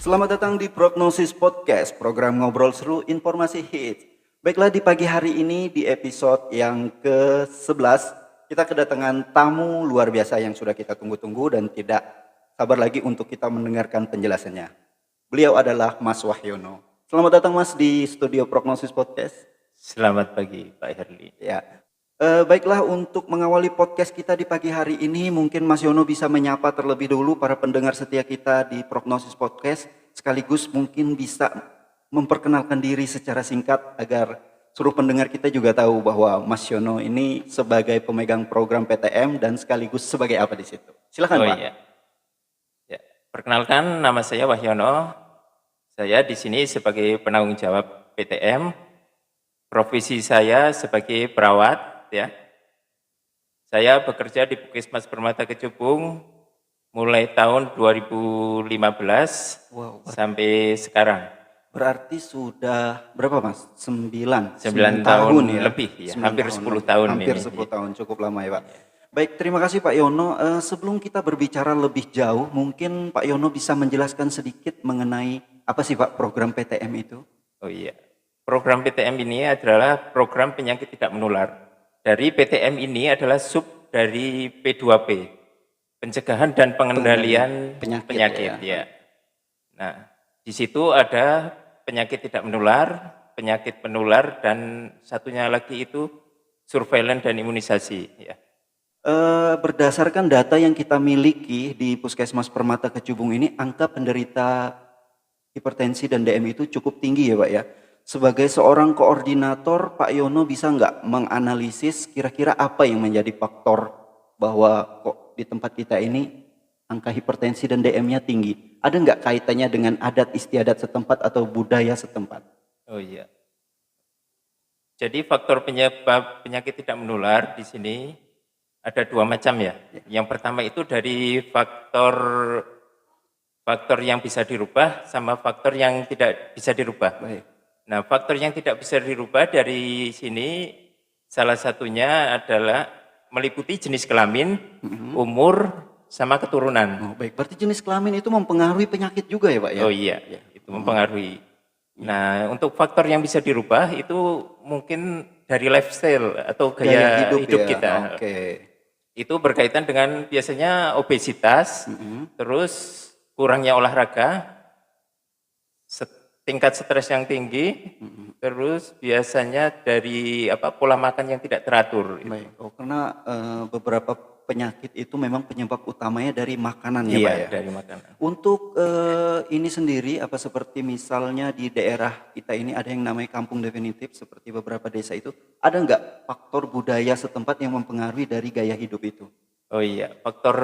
Selamat datang di Prognosis Podcast, program ngobrol seru informasi hits. Baiklah, di pagi hari ini di episode yang ke-11 kita kedatangan tamu luar biasa yang sudah kita tunggu-tunggu dan tidak sabar lagi untuk kita mendengarkan penjelasannya. Beliau adalah Mas Wahyono. Selamat datang Mas di studio Prognosis Podcast. Selamat pagi Pak Herli. Ya. Baiklah, untuk mengawali podcast kita di pagi hari ini, mungkin Mas Yono bisa menyapa terlebih dulu para pendengar setia kita di Prognosis Podcast, sekaligus mungkin bisa memperkenalkan diri secara singkat agar seluruh pendengar kita juga tahu bahwa Mas Yono ini sebagai pemegang program PTM dan sekaligus sebagai apa di situ. Silakan Pak. Iya. Ya, perkenalkan, nama saya Wahyono. Saya di sini sebagai penanggung jawab PTM. Profesi saya sebagai perawat. Ya, saya bekerja di Puskesmas Permata Kecubung mulai tahun 2015 sampai sekarang. Berarti sudah berapa Mas? 9 tahun ya? Lebih ya, hampir 10 tahun. Hampir 10 tahun, cukup lama ya Pak. Baik, terima kasih Pak Yono. Sebelum kita berbicara lebih jauh, mungkin Pak Yono bisa menjelaskan sedikit mengenai apa sih Pak program PTM itu? Oh iya, program PTM ini adalah program penyakit tidak menular. Dari PTM ini adalah sub dari P2P, pencegahan dan pengendalian penyakit ya. Nah, di situ ada penyakit tidak menular, penyakit penular, dan satunya lagi itu surveillance dan imunisasi ya. Berdasarkan data yang kita miliki di Puskesmas Permata Kecubung ini, angka penderita hipertensi dan DM itu cukup tinggi ya Pak ya. Sebagai seorang koordinator, Pak Yono bisa nggak menganalisis kira-kira apa yang menjadi faktor bahwa kok di tempat kita ini angka hipertensi dan DM-nya tinggi? Ada nggak kaitannya dengan adat istiadat setempat atau budaya setempat? Oh iya. Jadi faktor penyebab penyakit tidak menular di sini ada dua macam ya. Yang pertama itu dari faktor yang bisa dirubah sama faktor yang tidak bisa dirubah. Baik. Nah, faktor yang tidak bisa dirubah dari sini salah satunya adalah meliputi jenis kelamin, umur, sama keturunan. Oh, baik, berarti jenis kelamin itu mempengaruhi penyakit juga ya Pak ya? Oh iya, itu mempengaruhi. Nah, untuk faktor yang bisa dirubah itu mungkin dari lifestyle atau gaya hidup ya? kita. Itu berkaitan dengan biasanya obesitas, terus kurangnya olahraga, tingkat stres yang tinggi, terus biasanya dari pola makan yang tidak teratur. Baik. Oh, karena beberapa penyakit itu memang penyebab utamanya dari makanan ya Pak ya? Dari makanan. Untuk ini sendiri, seperti misalnya di daerah kita ini ada yang namanya kampung definitif, seperti beberapa desa itu, ada nggak faktor budaya setempat yang mempengaruhi dari gaya hidup itu? Oh iya, faktor,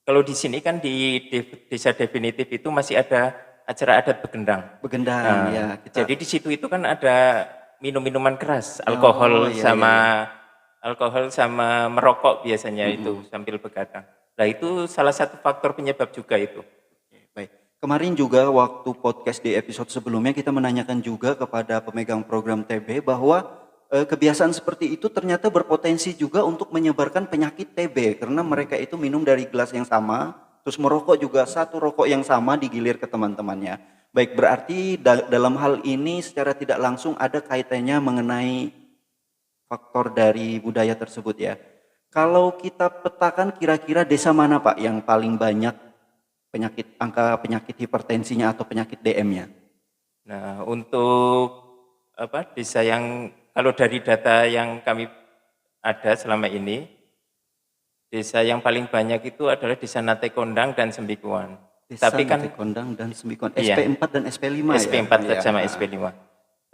kalau di sini kan di desa definitif itu masih ada acara adat begendang. Begendang, ya. Jadi di situ itu kan ada minum-minuman keras, alkohol sama merokok biasanya itu sambil begadang. Nah itu salah satu faktor penyebab juga itu. Baik. Kemarin juga waktu podcast di episode sebelumnya kita menanyakan juga kepada pemegang program TB bahwa kebiasaan seperti itu ternyata berpotensi juga untuk menyebarkan penyakit TB karena mereka itu minum dari gelas yang sama. Terus merokok juga satu rokok yang sama digilir ke teman-temannya. Baik, berarti dalam hal ini secara tidak langsung ada kaitannya mengenai faktor dari budaya tersebut ya. Kalau kita petakan kira-kira desa mana Pak yang paling banyak angka penyakit hipertensinya atau penyakit DM-nya? Nah, untuk desa yang kalau dari data yang kami ada selama ini, desa yang paling banyak itu adalah Desa Natekondang dan Sembikuan. Desa Natekondang dan Sembikuan, SP4 dan SP5 SP4 sama SP5.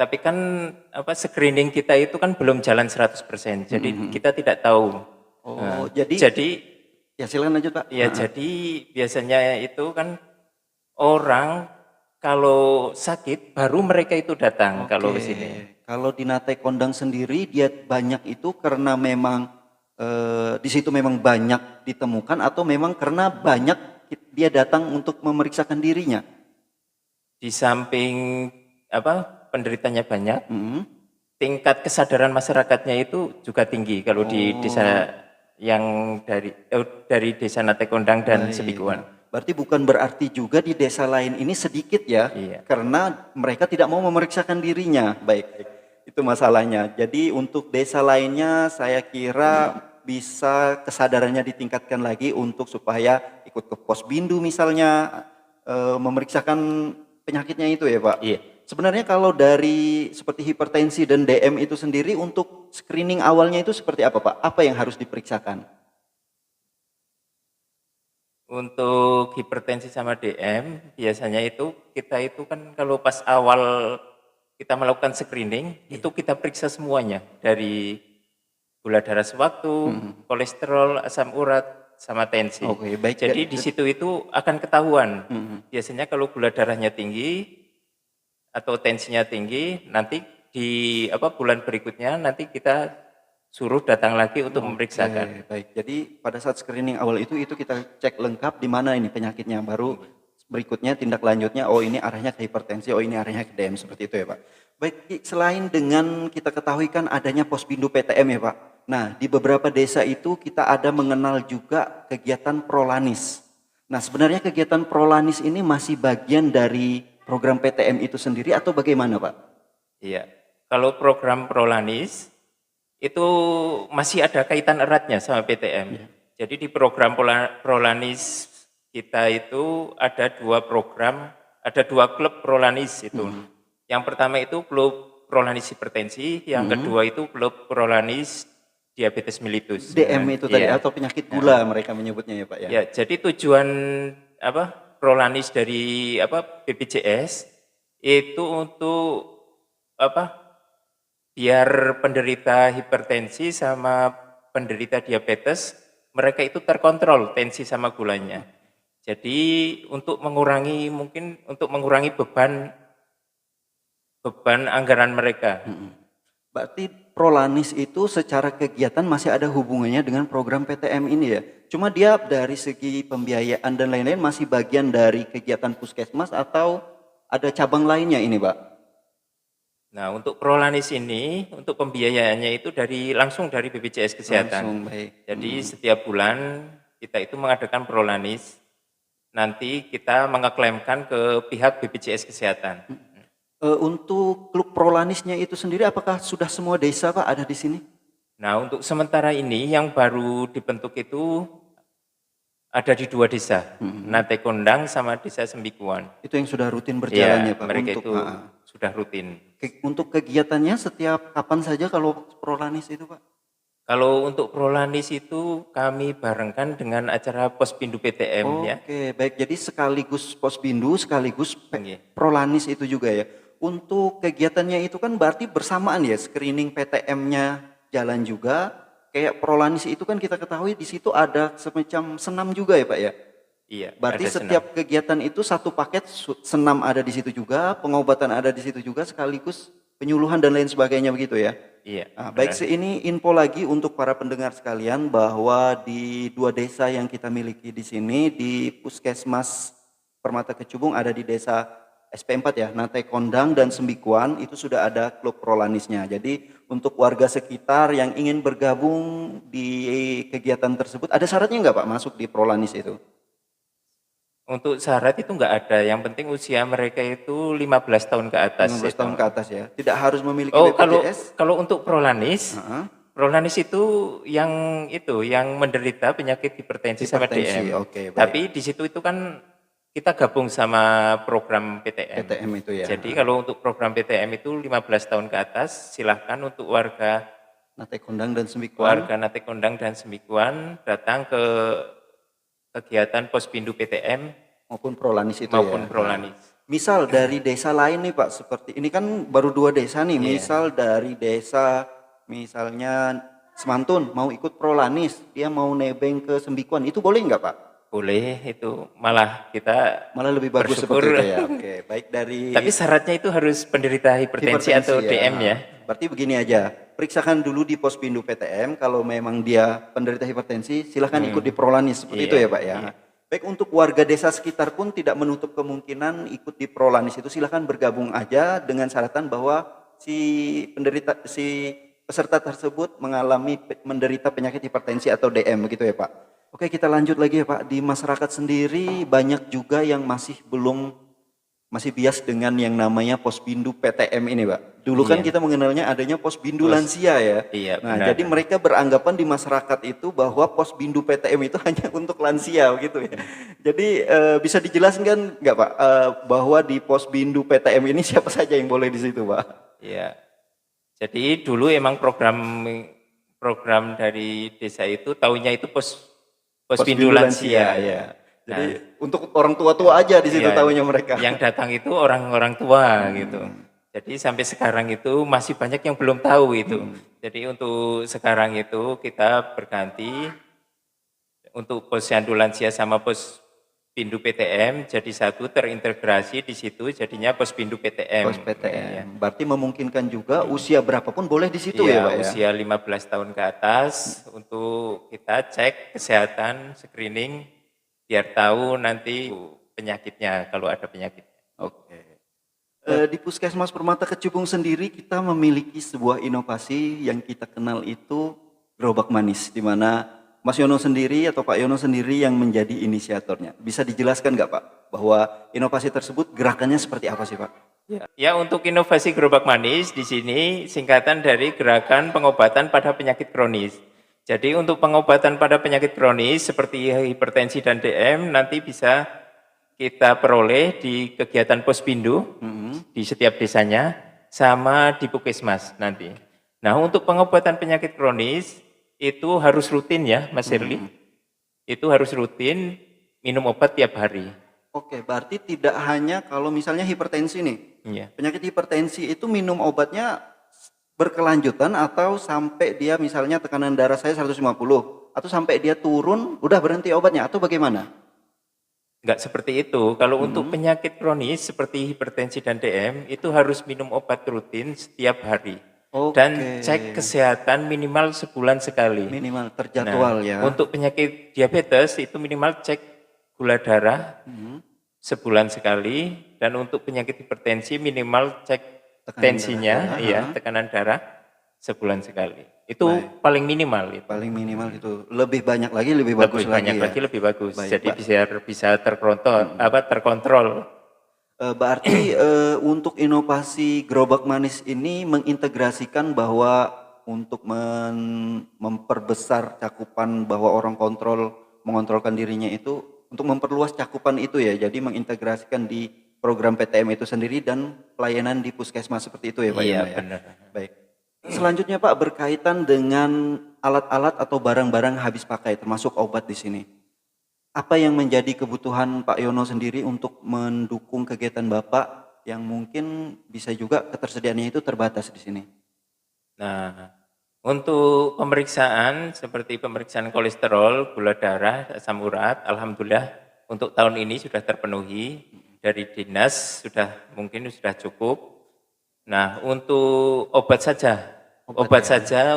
Tapi kan screening kita itu kan belum jalan 100%. Jadi kita tidak tahu. Oh, jadi ya silakan lanjut Pak. Ya, jadi biasanya itu kan orang kalau sakit baru mereka itu datang kalau ke sini. Kalau di Natekondang sendiri dia banyak itu karena memang di situ memang banyak ditemukan atau memang karena banyak dia datang untuk memeriksakan dirinya? Di samping penderitanya banyak, tingkat kesadaran masyarakatnya itu juga tinggi kalau di desa yang dari Desa Natekondang dan Sembikuan. Berarti bukan berarti juga di desa lain ini sedikit ya, Iya. karena mereka tidak mau memeriksakan dirinya. Baik, itu masalahnya. Jadi untuk desa lainnya saya kira bisa kesadarannya ditingkatkan lagi untuk supaya ikut ke Posbindu misalnya, memeriksakan penyakitnya itu ya Pak. Iya. Sebenarnya kalau dari seperti hipertensi dan DM itu sendiri untuk screening awalnya itu seperti apa Pak? Apa yang harus diperiksakan? Untuk hipertensi sama DM, biasanya itu kita itu kan kalau pas awal kita melakukan screening, itu kita periksa semuanya. Dari gula darah sewaktu, kolesterol, asam urat, sama tensi. Oke, baik. Jadi di situ itu akan ketahuan. Biasanya kalau gula darahnya tinggi atau tensinya tinggi, nanti di bulan berikutnya nanti kita suruh datang lagi untuk memeriksakan. Oke, baik. Jadi pada saat screening awal itu kita cek lengkap di mana ini penyakitnya. Baru berikutnya tindak lanjutnya, oh ini arahnya ke hipertensi, oh ini arahnya ke DM, seperti itu ya Pak. Baik, selain dengan kita ketahui kan adanya Posbindu PTM ya Pak. Nah, di beberapa desa itu kita ada mengenal juga kegiatan Prolanis. Nah, sebenarnya kegiatan Prolanis ini masih bagian dari program PTM itu sendiri atau bagaimana Pak? Iya, kalau program Prolanis itu masih ada kaitan eratnya sama PTM. Jadi di program Prolanis kita itu ada dua klub Prolanis itu. Yang pertama itu klub Prolanis hipertensi, yang kedua itu klub Prolanis diabetes mellitus. DM itu tadi atau penyakit gula mereka menyebutnya ya Pak ya. Ya, jadi tujuan Prolanis dari BPJS itu untuk biar penderita hipertensi sama penderita diabetes mereka itu terkontrol tensi sama gulanya. Jadi untuk mengurangi beban anggaran mereka. Berarti Prolanis itu secara kegiatan masih ada hubungannya dengan program PTM ini ya. Cuma dia dari segi pembiayaan dan lain-lain masih bagian dari kegiatan puskesmas atau ada cabang lainnya ini Pak? Nah, untuk Prolanis ini, untuk pembiayaannya itu langsung dari BPJS Kesehatan. Langsung, baik. Jadi setiap bulan kita itu mengadakan Prolanis, nanti kita mengeklaimkan ke pihak BPJS Kesehatan. Untuk klub Prolanisnya itu sendiri apakah sudah semua desa Pak ada di sini? Nah, untuk sementara ini yang baru dibentuk itu ada di 2 desa, Nate Kondang sama Desa Sembikuan. Itu yang sudah rutin berjalan ya Pak? Mereka untuk, itu sudah rutin. Untuk kegiatannya setiap kapan saja kalau Prolanis itu Pak? Kalau untuk Prolanis itu kami barengkan dengan acara Posbindu PTM ya. Oke, baik. Jadi sekaligus Posbindu, sekaligus Prolanis itu juga ya. Untuk kegiatannya itu kan berarti bersamaan ya, screening PTM-nya jalan juga. Kayak Prolanis itu kan kita ketahui di situ ada semacam senam juga ya Pak ya? Iya. Berarti setiap kegiatan itu satu paket, senam ada di situ juga, pengobatan ada di situ juga, sekaligus penyuluhan dan lain sebagainya begitu ya? Iya. Nah, baik, ini info lagi untuk para pendengar sekalian bahwa di 2 desa yang kita miliki di sini, di Puskesmas Permata Kecubung ada di desa SP4 ya, Nate Kondang dan Sembikuan itu sudah ada klub Prolanisnya. Jadi untuk warga sekitar yang ingin bergabung di kegiatan tersebut, ada syaratnya nggak Pak masuk di Prolanis itu? Untuk syarat itu nggak ada, yang penting usia mereka itu 15 tahun ke atas. 15 tahun ke atas ya, tidak harus memiliki BPJS? Kalau untuk Prolanis, Prolanis itu yang menderita penyakit hipertensi sama DM. Okay, tapi di situ itu kan kita gabung sama program PTM. PTM itu ya. Jadi kalau untuk program PTM itu 15 tahun ke atas, silahkan untuk warga Nate Kondang dan Sembikuan. Warga Nate Kondang dan Sembikuan datang ke kegiatan Posbindu PTM maupun Prolanis itu maupun Prolanis. Misal dari desa lain nih Pak, seperti ini kan baru 2 desa nih. Misal dari desa misalnya Semantun mau ikut Prolanis, dia mau nebeng ke Sembikuan, itu boleh nggak Pak? Boleh, itu malah kita lebih bagus seperti itu ya. Oke, baik dari. Tapi syaratnya itu harus penderita hipertensi atau DM ya. Berarti begini aja, periksakan dulu di Posbindu PTM, kalau memang dia penderita hipertensi, silahkan ikut di Prolanis seperti itu ya Pak ya. Baik, untuk warga desa sekitar pun tidak menutup kemungkinan ikut di Prolanis itu, silahkan bergabung aja dengan syaratan bahwa si peserta tersebut menderita penyakit hipertensi atau DM begitu ya Pak. Oke, kita lanjut lagi ya Pak. Di masyarakat sendiri banyak juga yang masih bias dengan yang namanya Posbindu PTM ini Pak. Dulu kan Iya, kita mengenalnya adanya Posbindu bos. lansia ya. Iya, Nah, benar. jadi mereka beranggapan di masyarakat itu bahwa Posbindu PTM itu hanya untuk lansia gitu ya. Jadi bisa dijelaskan nggak Pak bahwa di Posbindu PTM ini siapa saja yang boleh di situ Pak? Iya. Jadi dulu emang program dari desa itu tahunya itu Posbindu Posbindu lansia lansia. ya. Nah, Jadi untuk orang tua-tua aja di situ iya, tahunya mereka. yang datang itu orang-orang tua gitu. Jadi sampai sekarang itu masih banyak yang belum tahu itu. Jadi untuk sekarang itu kita berganti untuk posyandu lansia sama Pospindu PTM jadi satu terintegrasi di situ jadinya Pospindu PTM. Pos Ya. PTM. Berarti memungkinkan juga usia berapapun boleh di situ ya Iya, Pak ya? usia 15 tahun ke atas untuk kita cek kesehatan, screening biar tahu nanti penyakitnya kalau ada penyakit. Oke. Di Puskesmas Permata Kecubung sendiri kita memiliki sebuah inovasi yang kita kenal itu gerobak manis, di mana Mas Yono sendiri atau Pak Yono sendiri yang menjadi inisiatornya. Bisa dijelaskan nggak Pak bahwa inovasi tersebut gerakannya seperti apa sih Pak? Ya, untuk inovasi gerobak manis di sini singkatan dari gerakan pengobatan pada penyakit kronis. Jadi untuk pengobatan pada penyakit kronis seperti hipertensi dan DM nanti bisa kita peroleh di kegiatan Pospindu di setiap desanya sama di Puskesmas nanti. Nah, untuk pengobatan penyakit kronis itu harus rutin ya, Mas Shirley. Itu harus rutin minum obat tiap hari. Oke, berarti tidak hanya kalau misalnya hipertensi nih. Iya. Penyakit hipertensi itu minum obatnya berkelanjutan atau sampai dia misalnya tekanan darah saya 150 atau sampai dia turun udah berhenti obatnya atau bagaimana? Enggak seperti itu. Kalau untuk penyakit kronis seperti hipertensi dan DM itu harus minum obat rutin setiap hari. Dan Oke. cek kesehatan minimal sebulan sekali. Minimal terjadwal ya. Untuk penyakit diabetes itu minimal cek gula darah sebulan sekali. Dan untuk penyakit hipertensi minimal cek Tekanan tensinya, darah, iya, tekanan darah sebulan sekali. Itu paling minimal itu. Paling minimal itu. Lebih banyak lagi lebih bagus Lebih lagi banyak ya. lagi lebih bagus. Baik, Jadi Pak. biar bisa terkontrol. Berarti untuk inovasi gerobak manis ini mengintegrasikan bahwa untuk memperbesar cakupan bahwa orang mengontrolkan dirinya itu untuk memperluas cakupan itu ya. Jadi mengintegrasikan di program PTM itu sendiri dan pelayanan di puskesmas seperti itu ya Pak Iya, Yono ya. benar. Baik. Selanjutnya Pak berkaitan dengan alat-alat atau barang-barang habis pakai termasuk obat di sini. Apa yang menjadi kebutuhan Pak Yono sendiri untuk mendukung kegiatan Bapak yang mungkin bisa juga ketersediaannya itu terbatas di sini? Nah, untuk pemeriksaan seperti pemeriksaan kolesterol, gula darah, asam urat, alhamdulillah untuk tahun ini sudah terpenuhi dari dinas mungkin sudah cukup. Nah, untuk obat saja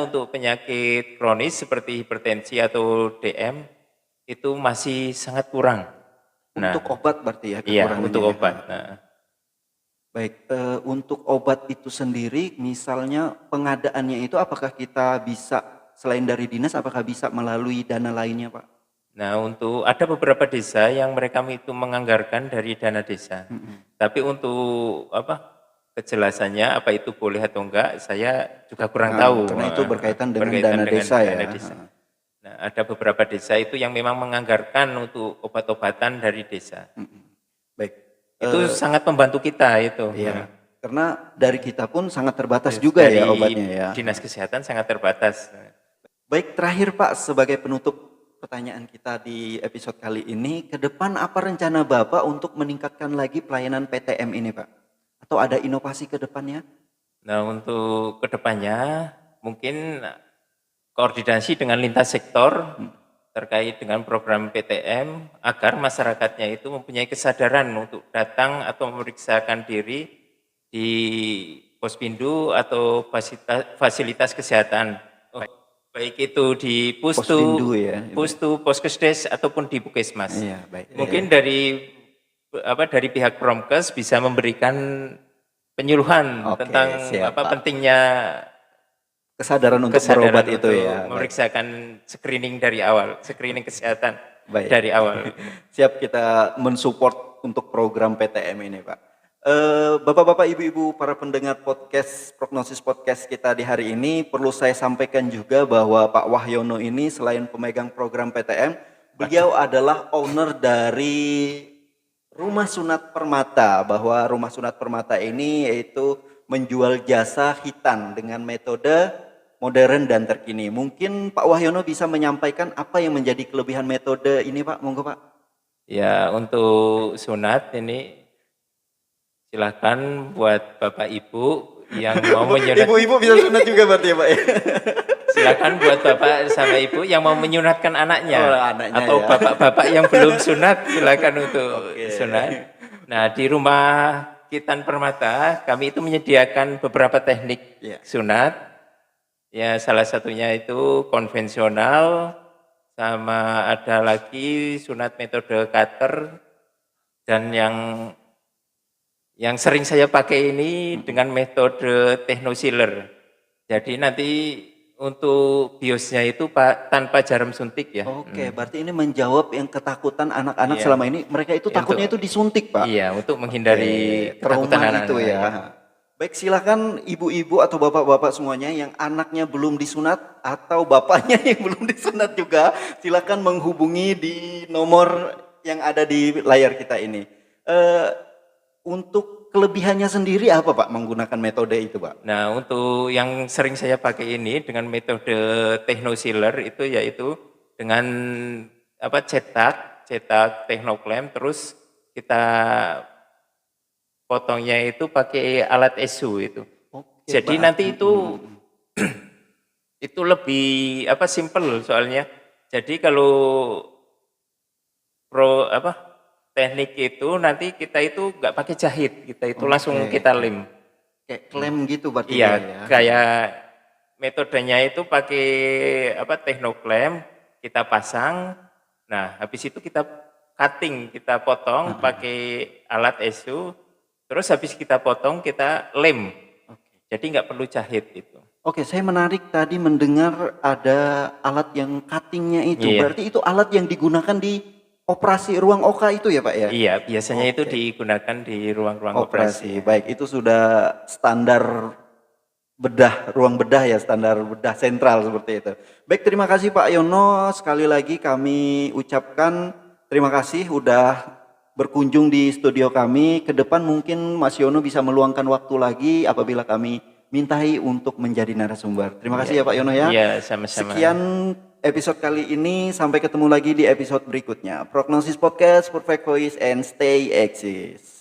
untuk penyakit kronis seperti hipertensi atau DM itu masih sangat kurang. Untuk obat berarti ya Iya, kekurangannya untuk ya? obat. Nah, Baik, untuk obat itu sendiri misalnya pengadaannya itu apakah kita bisa selain dari dinas apakah bisa melalui dana lainnya Pak? Nah, ada beberapa desa yang mereka itu menganggarkan dari dana desa. Tapi untuk kejelasannya apa itu boleh atau enggak, saya juga kurang tahu. Karena itu berkaitan dengan dana desa ya. Nah, ada beberapa desa itu yang memang menganggarkan untuk obat-obatan dari desa. Baik. Itu sangat membantu kita itu. Iya. Karena dari kita pun sangat terbatas juga ya obatnya ya. Dinas Kesehatan sangat terbatas. Baik, terakhir Pak sebagai penutup pertanyaan kita di episode kali ini, ke depan apa rencana Bapak untuk meningkatkan lagi pelayanan PTM ini Pak? Atau ada inovasi ke depannya? Nah, untuk kedepannya mungkin koordinasi dengan lintas sektor terkait dengan program PTM agar masyarakatnya itu mempunyai kesadaran untuk datang atau memeriksakan diri di Pospindu atau fasilitas kesehatan. Baik itu di Posrindu ya. Pustu, Poskesdes ataupun di Puskesmas. Iya, baik. Mungkin dari pihak Promkes bisa memberikan penyuluhan tentang pentingnya kesadaran untuk kesadaran berobat itu untuk ya. memeriksakan screening dari awal, screening kesehatan Baik. dari awal. Siap, kita mensupport untuk program PTM ini, Pak. Bapak-bapak, ibu-ibu, para pendengar podcast, prognosis podcast kita di hari ini, perlu saya sampaikan juga bahwa Pak Wahyono ini selain pemegang program PTM, beliau adalah owner dari Rumah Sunat Permata, bahwa Rumah Sunat Permata ini yaitu menjual jasa hitan dengan metode modern dan terkini. Mungkin Pak Wahyono bisa menyampaikan apa yang menjadi kelebihan metode ini, Pak? Monggo, Pak. Ya, untuk sunat ini silakan buat Bapak Ibu yang mau menyunat. Ibu-ibu bisa sunat juga berarti ya, Pak ya? Silakan buat Bapak sama Ibu yang mau menyunatkan anaknya, anaknya atau ya. bapak-bapak yang belum sunat, silakan untuk sunat. Nah, di Rumah Hitan Permata kami itu menyediakan beberapa teknik sunat. Ya, salah satunya itu konvensional, sama ada lagi sunat metode cutter, dan yang sering saya pakai ini dengan metode technosealer. Jadi nanti untuk biosnya itu tanpa jarum suntik ya. Oke, berarti ini menjawab yang ketakutan anak-anak selama ini. Mereka itu takutnya itu disuntik, Pak. Iya, untuk menghindari ketakutan anak-anak itu ya. Baik, silakan ibu-ibu atau bapak-bapak semuanya yang anaknya belum disunat atau bapaknya yang belum disunat juga, silakan menghubungi di nomor yang ada di layar kita ini. Untuk kelebihannya sendiri apa, Pak, menggunakan metode itu, Pak? Nah, untuk yang sering saya pakai ini dengan metode technosealer itu yaitu dengan cetak technoclamp, terus kita potongnya itu pakai alat ESU itu. Jadi Pak, nanti itu itu lebih simple soalnya. Jadi kalau teknik itu nanti kita itu nggak pakai jahit, kita itu langsung kita lem. Kayak klem gitu berarti iya, ya. Kayak metodenya itu pakai technoclamp, kita pasang. Nah, habis itu kita cutting, kita potong pakai alat ESU. Terus habis kita potong, kita lem. Jadi nggak perlu jahit itu. Oke, saya menarik tadi mendengar ada alat yang cuttingnya itu. Berarti itu alat yang digunakan di operasi ruang OK itu ya, Pak ya? Iya, biasanya itu digunakan di ruang-ruang operasi. Baik, itu sudah standar ruang bedah ya, standar bedah sentral seperti itu. Baik, terima kasih Pak Yono. Sekali lagi kami ucapkan terima kasih udah berkunjung di studio kami. Ke depan mungkin Mas Yono bisa meluangkan waktu lagi apabila kami mintai untuk menjadi narasumber. Terima kasih ya Pak Yono ya. Iya, sama-sama. Sekian episode kali ini, sampai ketemu lagi di episode berikutnya. Prognosis Podcast, Perfect Voice and Stay Exist.